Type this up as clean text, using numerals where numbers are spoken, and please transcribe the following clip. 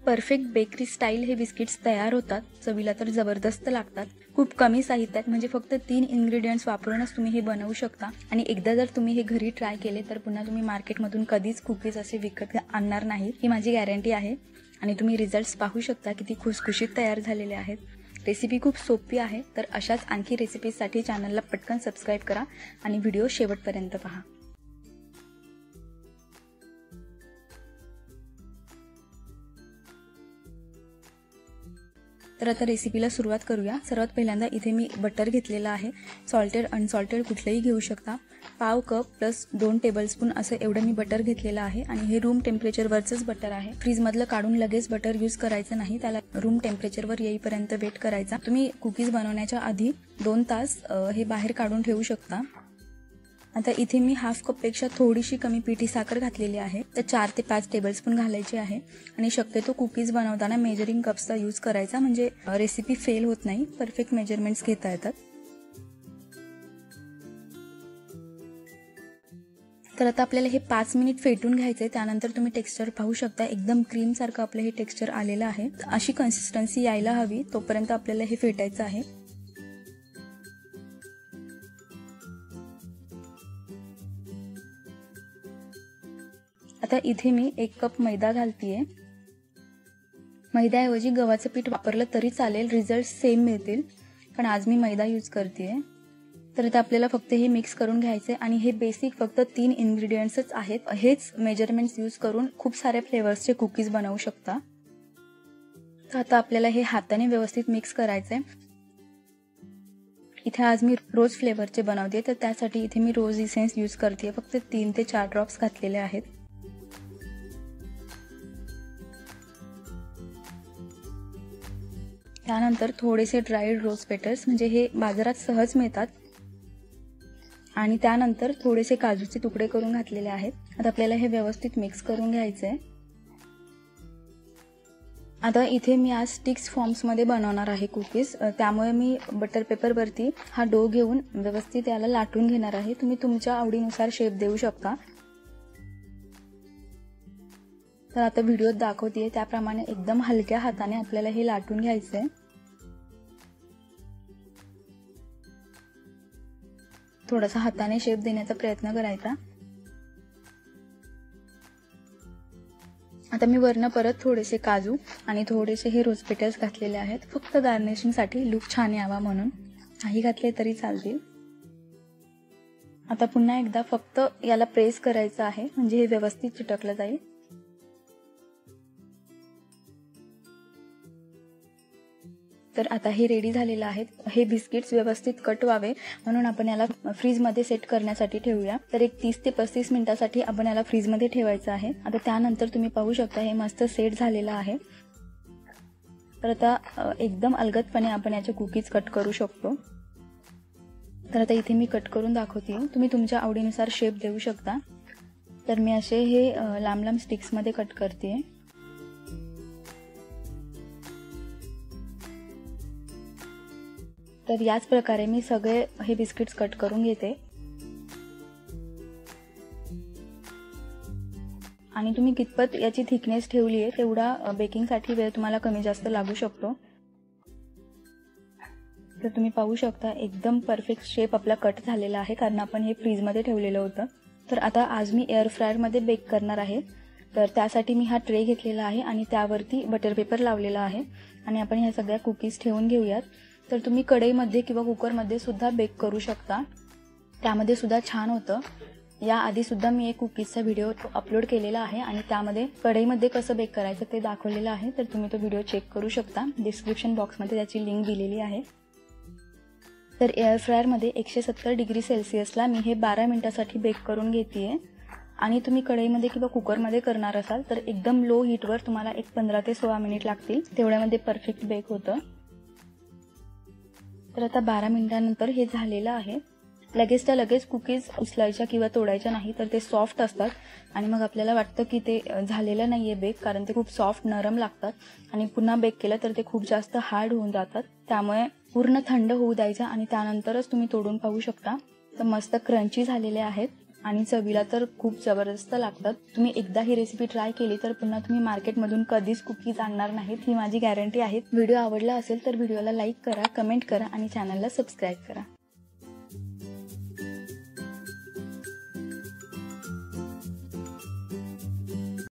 Perfect bakery style हे biscuits तयार होतात। चवीला तर जबरदस्त लागतात। खूप कमी साहित्यात म्हणजे फक्त 3 इन्ग्रेडियंट्स वापरूनच तुम्ही हे बनवू शकता आणि एकदा जर तुम्ही हे घरी ट्राय केले तर पुन्हा तुम्ही मार्केटमधून कधीच कुकीज असे विकत आणणार नाही, ही माझी गॅरंटी आहे। आणि तुम्ही रिझल्ट्स पाहू शकता किती खुसखुशीत तयार झालेले आहेत। रेसिपी खूप सोपी आहे, तर अशाच आणखी रेसिपीजसाठी चॅनलला पटकन सबस्क्राईब करा आणि व्हिडिओ शेवटपर्यंत पहा। तर आता रेसिपीला सुरुवात करूया। सर्वात पहिल्यांदा इथे मी बटर घेतलेला आहे। सॉल्टेड अनसॉल्टेड कुठलेही घेऊ शकता। पाव कप प्लस 2 टेबलस्पून असं एवढं मी बटर घेतलेलं आहे आणि हे रूम टेम्परेचरवरचंच बटर आहे। फ्रीजमधलं काढून लगेच बटर यूज करायचं नाही, त्याला रूम टेम्परेचरवर येईपर्यंत वेट करायचा। तुम्ही कुकीज बनवण्याच्या आधी 2 तास हे बाहेर काढून ठेवू शकता। आता इथे मी हाफ कप पेक्षा थोडीशी कमी पिठी साखर घातलेली आहे, तर 4 ते 5 टेबलस्पून घालायची आहे आणि शक्यतो कुकीज बनवताना मेजरिंग कप्सचा यूज करायचा, म्हणजे रेसिपी फेल होत नाही, परफेक्ट मेजरमेंट्स घेता येतात। तर आता आपल्याला हे 5 मिनिट फेटून घ्यायचे। त्यानंतर तुम्ही टेक्स्चर पाहू शकता, एकदम क्रीम सारखं आपलं हे टेक्स्चर आलेलं आहे। अशी कन्सिस्टन्सी यायला हवी, तोपर्यंत आपल्याला हे फेटायचं आहे। आता इथे मी 1 कप मैदा घालतीये। मैद्याऐवजी गव्हाचं पीठ वापरलं तरी चालेल, रिझल्ट सेम मिळतील, पण आज मी मैदा यूज करतेय। तर आता आपल्याला फक्त हे मिक्स करून घ्यायचे आणि हे बेसिक फक्त 3 इन्ग्रेडियंट्सच आहेत। हेच मेजरमेंट्स यूज करून खूप सारे फ्लेवर्सचे कुकीज बनवू शकता। तर आता आपल्याला हे हाताने व्यवस्थित मिक्स करायचंय। इथे आज मी रोज फ्लेवरचे बनवते, तर त्यासाठी इथे मी रोज इसेन्स यूज करते। फक्त 3 ते 4 ड्रॉप्स घातलेले आहेत। त्यानंतर थोडेसे ड्राईड रोज पेटल्स, म्हणजे हे बाजारात सहज मिळतात, आणि त्यानंतर थोडेसे काजूचे तुकडे करून घातलेले आहेत। आता आपल्याला हे व्यवस्थित मिक्स करून घ्यायचंय। आता इथे मी आज स्टिक्स फॉर्म्स मध्ये बनवणार आहे कुकीज, त्यामुळे मी बटर पेपर वरती हा डो घेऊन व्यवस्थित याला लाटून घेणार आहे। तुम्ही तुमच्या आवडीनुसार शेप देऊ शकता। तर आता व्हिडिओत दाखवतेय त्याप्रमाणे एकदम हलक्या हाताने आपल्याला हे लाटून घ्यायचंय। थोडासा हाताने शेप देण्याचा प्रयत्न करायचा। आता मी वरनं परत थोडेसे काजू आणि थोडेसे हे रोज पेटल्स घातलेले आहेत, फक्त गार्निशिंग साठी, लुक छान यावा म्हणून। काही घातले तरी चालतील। आता पुन्हा एकदा फक्त याला प्रेस करायचं आहे, म्हणजे हे व्यवस्थित चिटकलं जाईल। तर आता हे रेडी झालेलं आहे। हे बिस्किट्स व्यवस्थित कट व्हावे म्हणून आपण याला फ्रीजमध्ये सेट करण्यासाठी ठेवूया। तर एक 30 ते 35 मिनिटांसाठी आपण याला फ्रीजमध्ये ठेवायचं आहे। आता त्यानंतर तुम्ही पाहू शकता हे मस्त सेट झालेलं आहे। तर आता एकदम अलगदपणे आपण याचे कुकीज कट करू शकतो। तर आता इथे मी कट करून दाखवते, तुम्ही तुमच्या आवडीनुसार शेप देऊ शकता। तर मी असे हे लांब लांब स्टिक्स मध्ये कट करते। तर याच प्रकारे मी सगळे हे बिस्किट्स कट करून घेते आणि तुम्ही कितपत याची थिकनेस ठेवली आहे तेवढा बेकिंगसाठी वेळ तुम्हाला कमी जास्त लागू शकतो। तर तुम्ही पाहू शकता एकदम परफेक्ट शेप आपला कट झालेला आहे, कारण आपण हे फ्रीजमध्ये ठेवलेलं होतं। तर आता आज मी एअर फ्रायरमध्ये बेक करणार आहे। तर त्यासाठी मी हा ट्रे घेतलेला आहे आणि त्यावरती बटर पेपर लावलेला आहे आणि आपण ह्या सगळ्या कुकीज ठेवून घेऊयात। तर तुम्ही कढईमध्ये किंवा कुकरमध्ये सुद्धा बेक करू शकता, त्यामध्ये सुद्धा छान होतं। या आधी सुद्धा मी एक कुकीजचा व्हिडिओ अपलोड केलेला आहे आणि त्यामध्ये कढईमध्ये कसं बेक करायचं ते दाखवलेलं आहे, तर तुम्ही तो व्हिडिओ चेक करू शकता। डिस्क्रिप्शन बॉक्समध्ये त्याची लिंक दिलेली आहे। तर एअर फ्रायरमध्ये 170 डिग्री सेल्सिअसला मी हे 12 मिनिटांसाठी बेक करून घेतेय आणि तुम्ही कढईमध्ये किंवा कुकरमध्ये करणार असाल तर एकदम लो हीटवर तुम्हाला एक 15 ते 16 मिनिट लागतील, तेवढ्यामध्ये परफेक्ट बेक होतं। तर आता 12 मिनिटांनंतर हे झालेलं आहे। लगेचच्या लगेच कुकीज उचलायच्या किंवा तोडायच्या नाही, तर ते सॉफ्ट असतात आणि मग आपल्याला वाटतं की ते झालेलं नाहीये बेक, कारण ते खूप सॉफ्ट नरम लागतात आणि पुन्हा बेक केलं तर ते खूप जास्त हार्ड होऊन जातात। त्यामुळे पूर्ण थंड होऊ द्यायचं आणि त्यानंतरच तुम्ही तोडून पाहू शकता। तर मस्त क्रंची झालेले आहेत आणि चवीला तर खूप जबरदस्त लागतात. तुम्ही एकदा ही रेसिपी ट्राय केली तर पुन्हा तुम्ही मार्केटमधून कधीच कुकीज आणणार नाहीत, ही माझी गॅरंटी आहे. व्हिडिओ आवडला असेल तर व्हिडिओला लाईक करा, कमेंट करा आणि चॅनलला सबस्क्राईब करा.